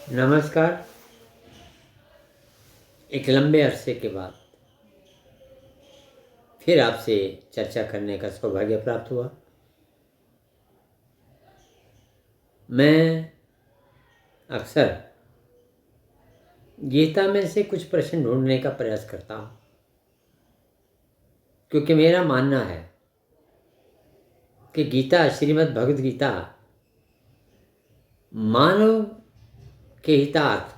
नमस्कार। एक लंबे अरसे के बाद फिर आपसे चर्चा करने का सौभाग्य प्राप्त हुआ। मैं अक्सर गीता में से कुछ प्रश्न ढूंढने का प्रयास करता हूँ, क्योंकि मेरा मानना है कि गीता, श्रीमद् भगवद गीता मानव के हितार्थ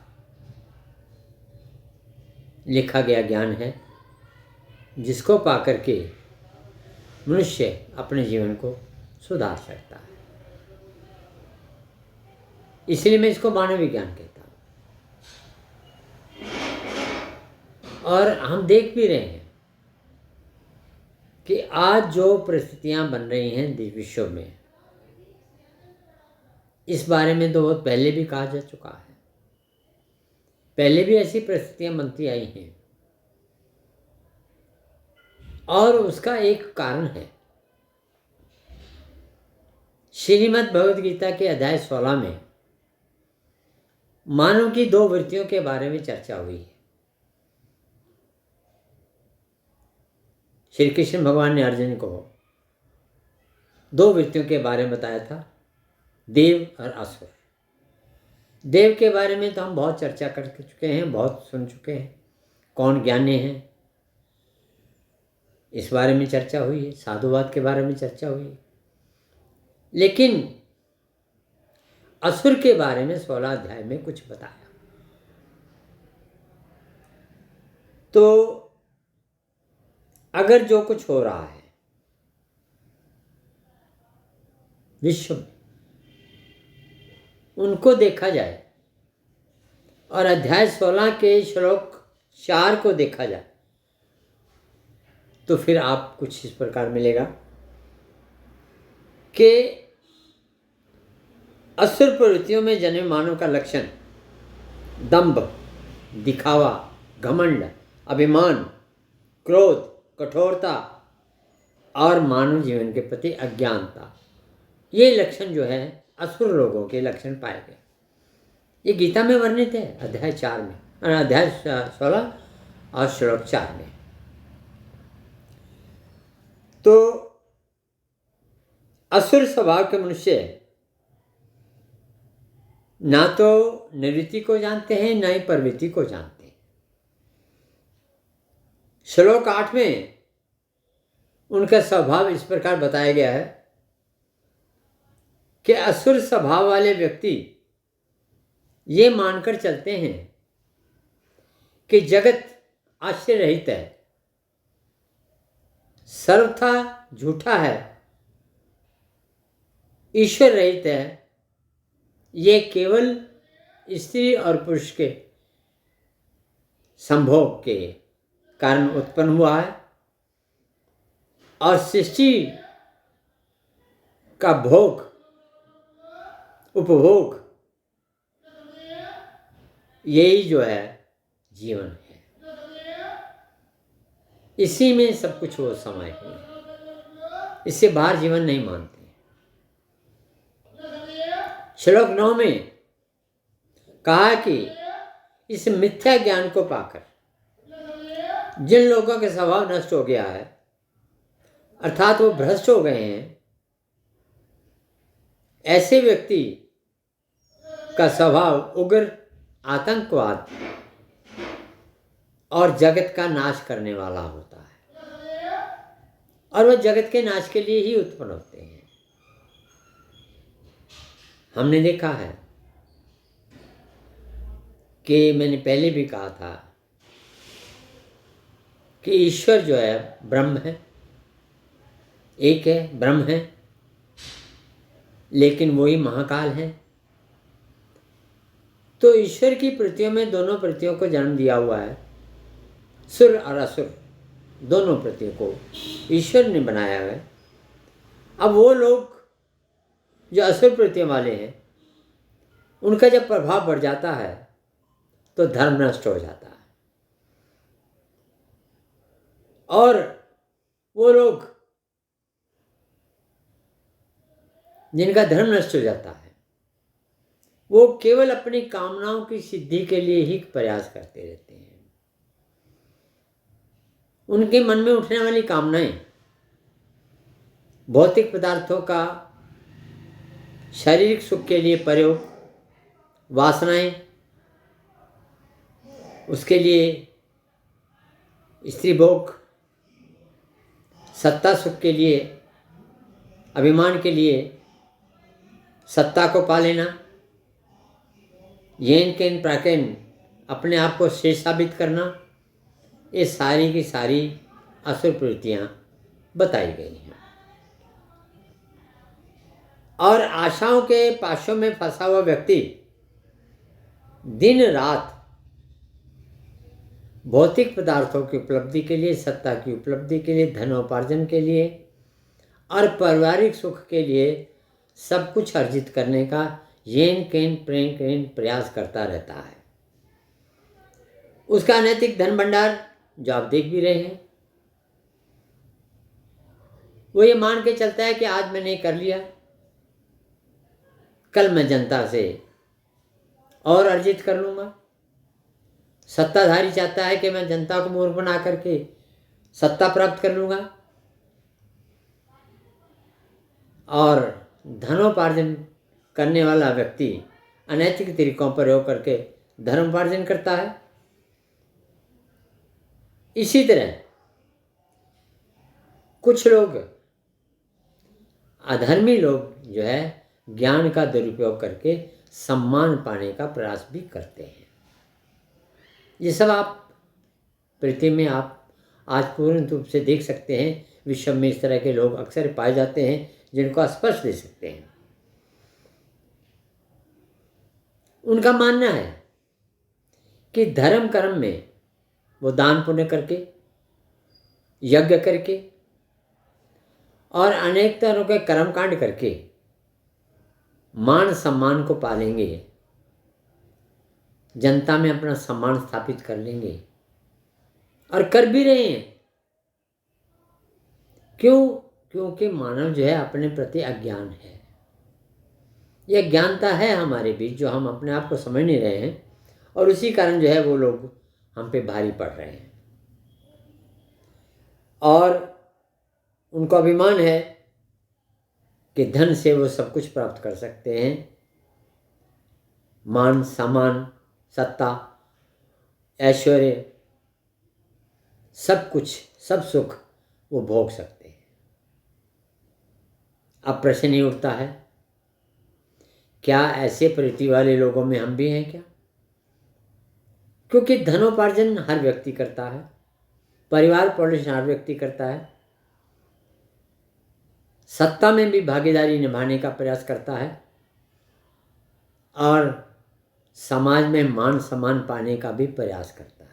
लिखा गया ज्ञान है, जिसको पाकर के मनुष्य अपने जीवन को सुधार सकता है। इसलिए मैं इसको मानव विज्ञान कहता हूँ। और हम देख भी रहे हैं कि आज जो परिस्थितियां बन रही हैं विश्व में, इस बारे में तो बहुत पहले भी कहा जा चुका है। पहले भी ऐसी परिस्थितियां बनती आई हैं और उसका एक कारण है। श्रीमद् भगवद गीता के अध्याय 16 में मानव की दो वृत्तियों के बारे में चर्चा हुई है। श्री कृष्ण भगवान ने अर्जुन को दो वृत्तियों के बारे में बताया था, देव और असुर। देव के बारे में तो हम बहुत चर्चा कर चुके हैं, बहुत सुन चुके हैं, कौन ज्ञानी है, इस बारे में चर्चा हुई है। साधुवाद के बारे में चर्चा हुई है। लेकिन असुर के बारे में 16 अध्याय में कुछ बताया। तो अगर जो कुछ हो रहा है विश्व में, उनको देखा जाए और अध्याय 16 के श्लोक 4 को देखा जाए, तो फिर आप कुछ इस प्रकार मिलेगा कि असुर प्रवृत्तियों में जन्मे मानव का लक्षण दंभ, दिखावा, घमंड, अभिमान, क्रोध, कठोरता और मानव जीवन के प्रति अज्ञानता, ये लक्षण जो है असुर लोगों के लक्षण पाए गए। ये गीता में वर्णित है अध्याय 4 में, अध्याय 16 और श्लोक 4 में। तो असुर स्वभाव के मनुष्य ना तो निवृत्ति को जानते हैं, ना ही प्रवृत्ति को जानते हैं। श्लोक 8 में उनका स्वभाव इस प्रकार बताया गया है कि असुर स्वभाव वाले व्यक्ति ये मानकर चलते हैं कि जगत आश्रय रहित है, सर्वथा झूठा है, ईश्वर रहित है, ये केवल स्त्री और पुरुष के संभोग के कारण उत्पन्न हुआ है और सृष्टि का भोग, उपभोग, यही जो है जीवन है। इसी में सब कुछ वो समाये हुए हैं, इससे बाहर जीवन नहीं मानते। श्लोक 9 में कहा कि इस मिथ्या ज्ञान को पाकर जिन लोगों के स्वभाव नष्ट हो गया है, अर्थात वो भ्रष्ट हो गए हैं, ऐसे व्यक्ति का स्वभाव उग्र, आतंकवाद और जगत का नाश करने वाला होता है, और वह जगत के नाश के लिए ही उत्पन्न होते हैं। हमने देखा है कि मैंने पहले भी कहा था कि ईश्वर जो है ब्रह्म है, एक है, ब्रह्म है, लेकिन वही महाकाल है। तो ईश्वर की प्रतियों में दोनों प्रतियों को जन्म दिया हुआ है। सुर और असुर दोनों प्रतियों को ईश्वर ने बनाया है। अब वो लोग जो असुर प्रतियों वाले हैं, उनका जब प्रभाव बढ़ जाता है तो धर्म नष्ट हो जाता है, और वो लोग जिनका धर्म नष्ट हो जाता है वो केवल अपनी कामनाओं की सिद्धि के लिए ही प्रयास करते रहते हैं। उनके मन में उठने वाली कामनाएं भौतिक पदार्थों का शारीरिक सुख के लिए प्रयोग, वासनाएं उसके लिए स्त्री भोग, सत्ता सुख के लिए, अभिमान के लिए, सत्ता को पा लेना, येन केन प्राकेन अपने आप को श्रेष्ठ साबित करना, ये सारी की सारी असुर प्रवृत्तियां बताई गई हैं। और आशाओं के पाशों में फंसा हुआ व्यक्ति दिन रात भौतिक पदार्थों की उपलब्धि के लिए, सत्ता की उपलब्धि के लिए, धनोपार्जन के लिए और पारिवारिक सुख के लिए सब कुछ अर्जित करने का येन केन प्रेम केन प्रयास करता रहता है। उसका अनैतिक धन भंडार जो आप देख भी रहे हैं, वो ये मान के चलता है कि आज मैंने कर लिया, कल मैं जनता से और अर्जित कर लूँगा। सत्ताधारी चाहता है कि मैं जनता को मूर्ख बना करके सत्ता प्राप्त कर लूँगा, और धनोपार्जन करने वाला व्यक्ति अनैतिक तरीकों पर प्रयोग करके धर्मोपार्जन करता है। इसी तरह कुछ लोग, अधर्मी लोग जो है, ज्ञान का दुरुपयोग करके सम्मान पाने का प्रयास भी करते हैं। ये सब आप पृथ्वी में आप आज पूर्ण रूप से देख सकते हैं। विश्व में इस तरह के लोग अक्सर पाए जाते हैं जिनको स्पर्श दे सकते हैं। उनका मानना है कि धर्म कर्म में वो दान पुण्य करके, यज्ञ करके और अनेक तरह के कर्मकांड करके मान सम्मान को पालेंगे, जनता में अपना सम्मान स्थापित कर लेंगे, और कर भी रहे हैं। क्यों? क्योंकि मानव जो है अपने प्रति अज्ञान है। यह अज्ञानता है हमारे बीच जो हम अपने आप को समझ नहीं रहे हैं, और उसी कारण जो है वो लोग हम पे भारी पड़ रहे हैं। और उनको अभिमान है कि धन से वो सब कुछ प्राप्त कर सकते हैं, मान सम्मान, सत्ता, ऐश्वर्य, सब कुछ, सब सुख वो भोग सकते हैं। अब प्रश्न नहीं उठता है, क्या ऐसे प्रवृत्ति वाले लोगों में हम भी हैं क्या? क्योंकि धनोपार्जन हर व्यक्ति करता है, परिवार पोषण हर व्यक्ति करता है, सत्ता में भी भागीदारी निभाने का प्रयास करता है, और समाज में मान सम्मान पाने का भी प्रयास करता है।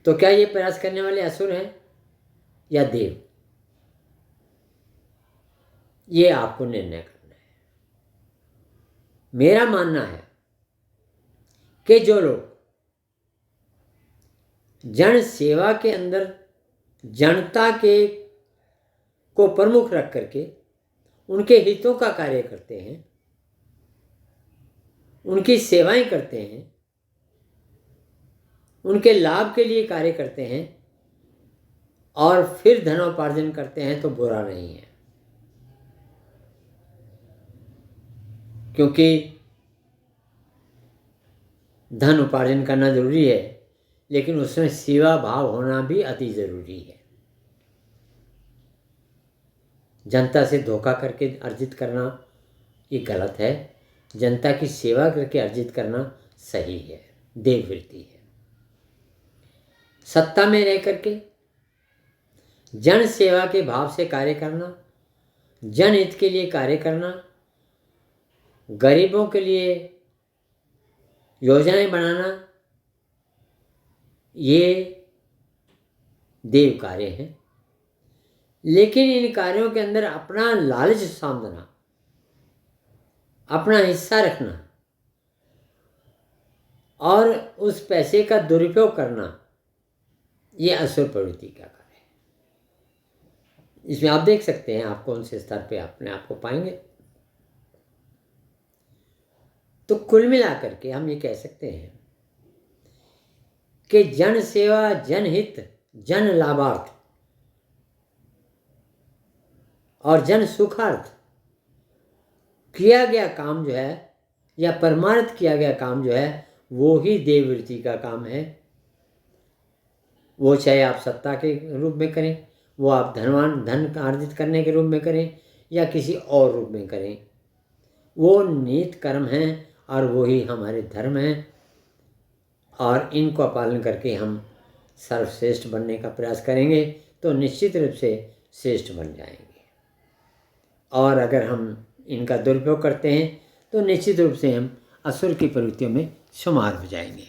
तो क्या ये प्रयास करने वाले असुर हैं या देव? ये आपको निर्णय करना है। मेरा मानना है कि जो लोग जन सेवा के अंदर जनता के को प्रमुख रख करके उनके हितों का कार्य करते हैं, उनकी सेवाएं करते हैं, उनके लाभ के लिए कार्य करते हैं और फिर धनोपार्जन करते हैं, तो बुरा नहीं है। क्योंकि धन उपार्जन करना जरूरी है, लेकिन उसमें सेवा भाव होना भी अति जरूरी है। जनता से धोखा करके अर्जित करना ये गलत है, जनता की सेवा करके अर्जित करना सही है, देववृत्ति है। सत्ता में रह करके जन सेवा के भाव से कार्य करना, जनहित के लिए कार्य करना, गरीबों के लिए योजनाएं बनाना, ये देव कार्य हैं। लेकिन इन कार्यों के अंदर अपना लालच साधना, अपना हिस्सा रखना और उस पैसे का दुरुपयोग करना, ये असुर प्रवृत्ति का कार्य है। इसमें आप देख सकते हैं आप कौन से स्तर पे अपने आप को पाएंगे। तो कुल मिलाकर के हम ये कह सकते हैं कि जन सेवा, जनहित, जन लाभार्थ और जन सुखार्थ किया गया काम जो है, या परमार्थ किया गया काम जो है, वो ही देववृत्ति का काम है। वो चाहे आप सत्ता के रूप में करें, वो आप धन अर्जित करने के रूप में करें, या किसी और रूप में करें, वो नियत कर्म हैं और वही हमारे धर्म हैं। और इनको पालन करके हम सर्वश्रेष्ठ बनने का प्रयास करेंगे तो निश्चित रूप से श्रेष्ठ बन जाएंगे। और अगर हम इनका दुरुपयोग करते हैं तो निश्चित रूप से हम असुर की प्रवृत्तियों में शुमार हो जाएंगे।